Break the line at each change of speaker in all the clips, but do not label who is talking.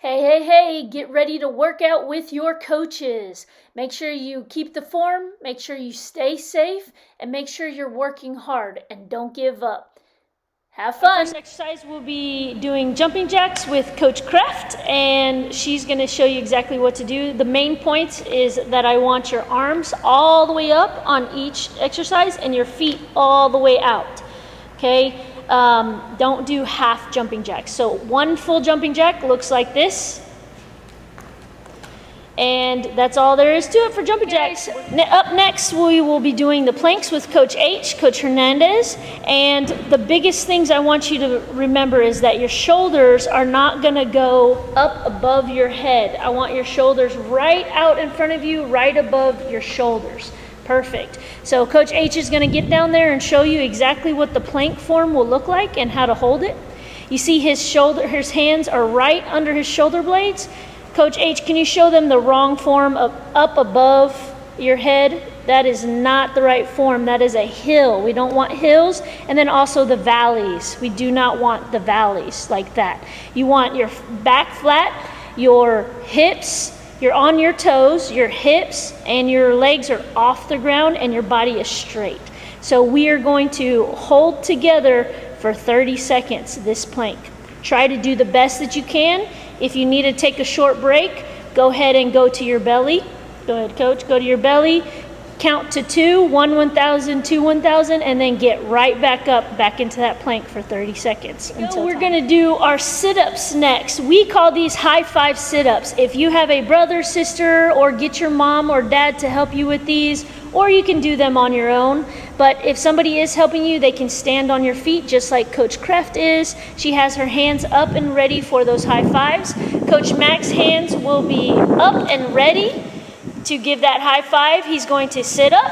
Hey, hey, hey, get ready to work out with your coaches. Make sure you keep the form, make sure you stay safe, and make sure you're working hard and don't give up. Have fun. Our first exercise, we'll be doing jumping jacks with Coach Kraft, and she's going to show you exactly what to do. The main point is that I want your arms all the way up on each exercise and your feet all the way out. Okay? Don't do half jumping jacks. So one full jumping jack looks like this. And that's all there is to it for jumping jacks. Up next, we will be doing the planks with Coach H, Coach Hernandez. And the biggest things I want you to remember is that your shoulders are not gonna go up above your head. I want your shoulders right out in front of you, right above your shoulders. Perfect. So Coach H is gonna get down there and show you exactly what the plank form will look like and how to hold it. You see his hands are right under his shoulder blades. Coach H, can you show them the wrong form of up above your head? That is not the right form. That is a hill. We don't want hills. And then also the valleys. We do not want the valleys like that. You want your back flat, your hips, you're on your toes, your hips and your legs are off the ground and your body is straight. So we are going to hold together for 30 seconds this plank. Try to do the best that you can. If you need to take a short break, go ahead and go to your belly. Go ahead, Coach, go to your belly. Count to 2, 1, 1,000, 2, 1,000, and then get right back up, back into that plank for 30 seconds. So we're gonna do our sit-ups next. We call these high five sit-ups. If you have a brother, sister, or get your mom or dad to help you with these, or you can do them on your own. But if somebody is helping you, they can stand on your feet just like Coach Kraft is. She has her hands up and ready for those high fives. Coach Mac's hands will be up and ready to give that high five. He's going to sit up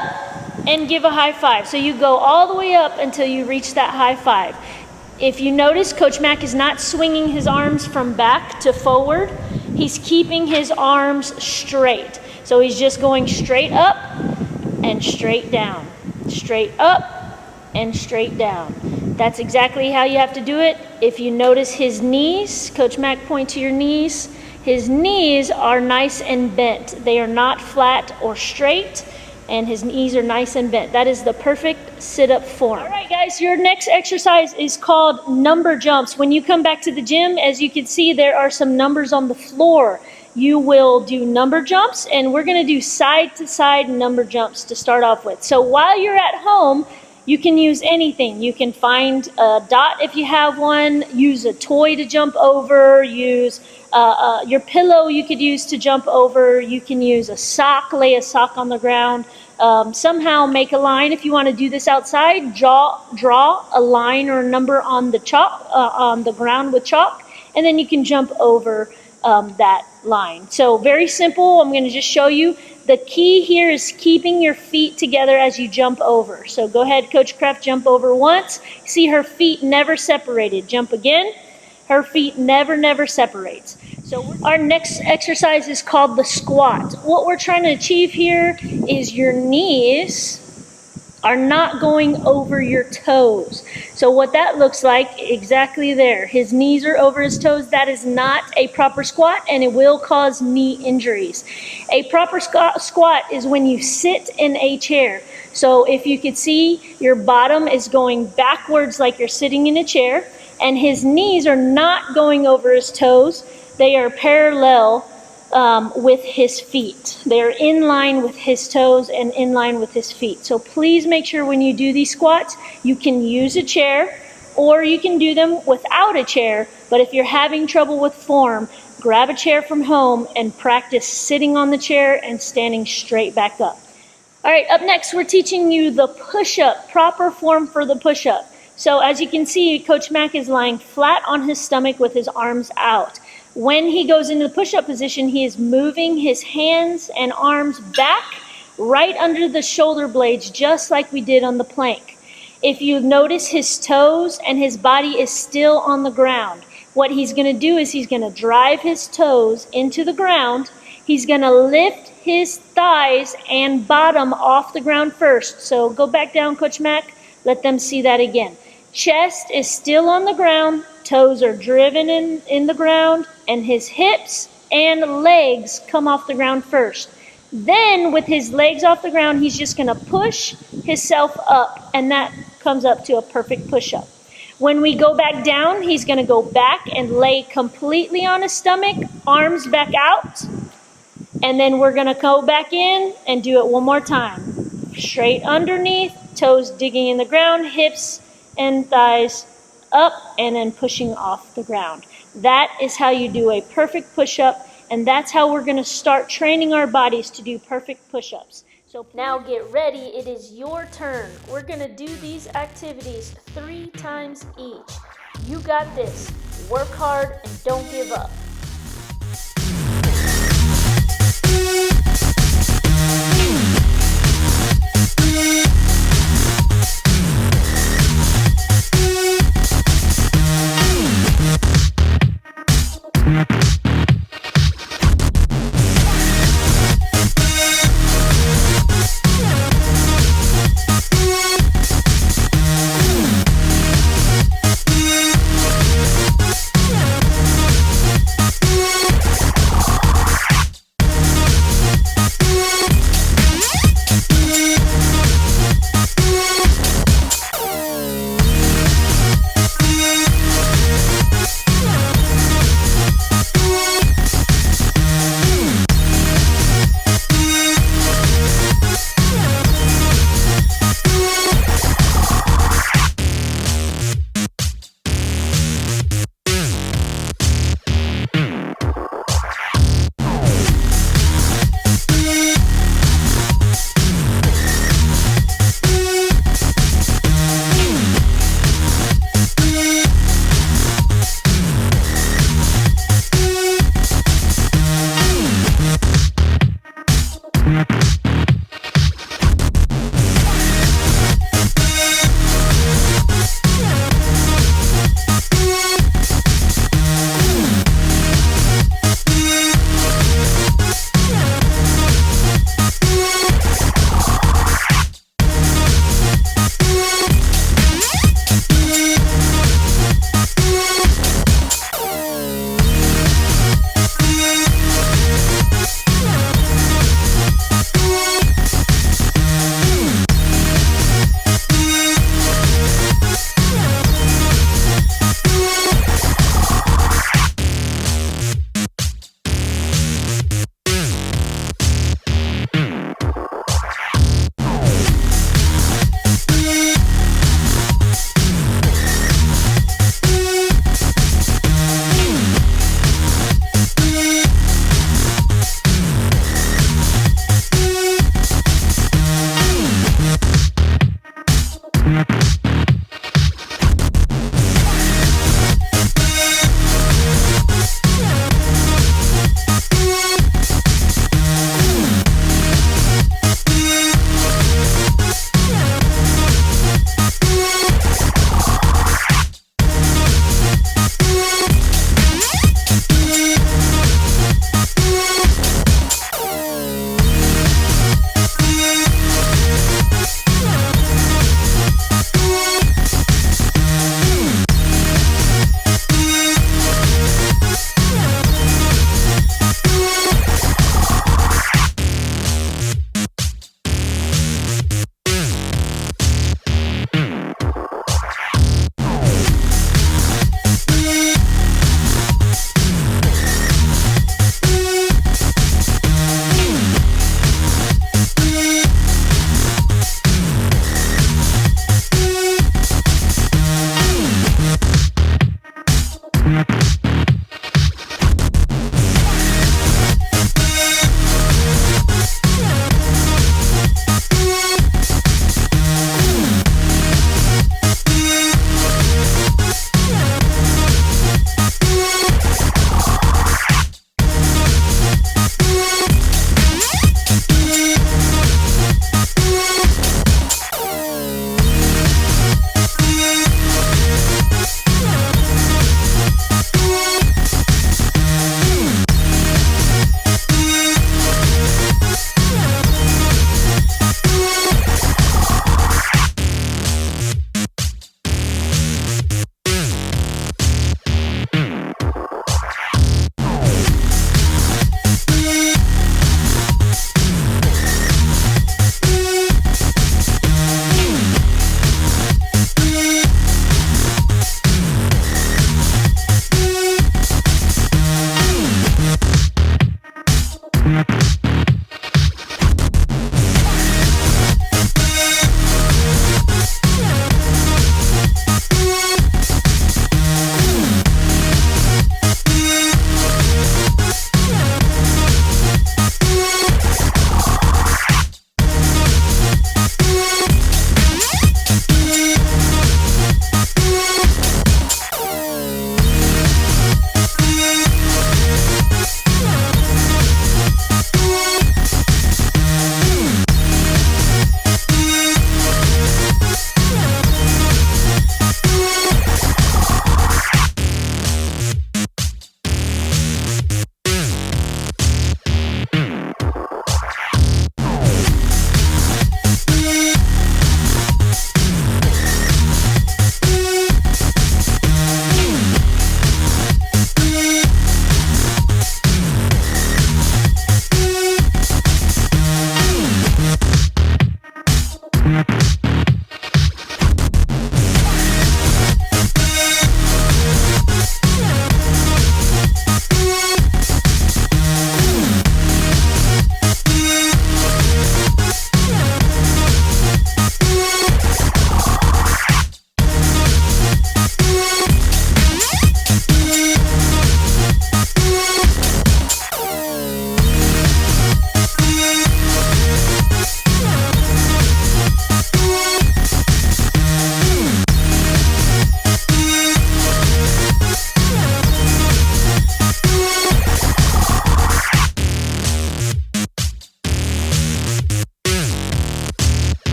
and give a high five. So you go all the way up until you reach that high five. If you notice, Coach Mac is not swinging his arms from back to forward. He's keeping his arms straight. So he's just going straight up and straight down. Straight up and straight down. That's exactly how you have to do it. If you notice his knees, Coach Mac, point to your knees. His knees are nice and bent. They are not flat or straight, and his knees are nice and bent. That is the perfect sit-up form. All right, guys, your next exercise is called number jumps. When you come back to the gym, as you can see, there are some numbers on the floor. You will do number jumps, and we're gonna do side-to-side number jumps to start off with. So while you're at home, you can use anything. You can find a dot if you have one, use a toy to jump over, use your pillow you could use to jump over. You can use a sock, lay a sock on the ground. Somehow make a line. If you want to do this outside, draw a line or a number on the chalk, on the ground with chalk, and then you can jump over that line. So very simple. I'm going to just show you. The key here is keeping your feet together as you jump over. So go ahead, Coach Kraft, jump over once. See her feet never separated. Jump again. Her feet never separates. So our next exercise is called the squat. What we're trying to achieve here is your knees are not going over your toes. So what that looks like, exactly there. His knees are over his toes. That is not a proper squat, and it will cause knee injuries. A proper squat is when you sit in a chair. So if you could see, your bottom is going backwards like you're sitting in a chair, and his knees are not going over his toes. They are parallel with his feet. They're in line with his toes and in line with his feet. So please make sure when you do these squats, you can use a chair or you can do them without a chair. But if you're having trouble with form, grab a chair from home and practice sitting on the chair and standing straight back up. All right, up next, we're teaching you the push-up, proper form for the push-up. So as you can see, Coach Mac is lying flat on his stomach with his arms out. When he goes into the push-up position, he is moving his hands and arms back right under the shoulder blades, just like we did on the plank. If you notice, his toes and his body is still on the ground. What he's going to do is he's going to drive his toes into the ground. He's going to lift his thighs and bottom off the ground first. So go back down, Coach Mac. Let them see that again. Chest is still on the ground. toes are driven in the ground, and his hips and legs come off the ground first. Then with his legs off the ground, he's just going to push himself up, and that comes up to a perfect push-up. When we go back down, he's going to go back and lay completely on his stomach, arms back out, and then we're going to go back in and do it one more time. Straight underneath, toes digging in the ground, hips and thighs up, and then pushing off the ground. That is how you do a perfect push-up, and that's how we're going to start training our bodies to do perfect push-ups. So now get ready, it is your turn. We're going to do these activities 3 times each. You got this. Work hard and don't give up.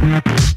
Bye.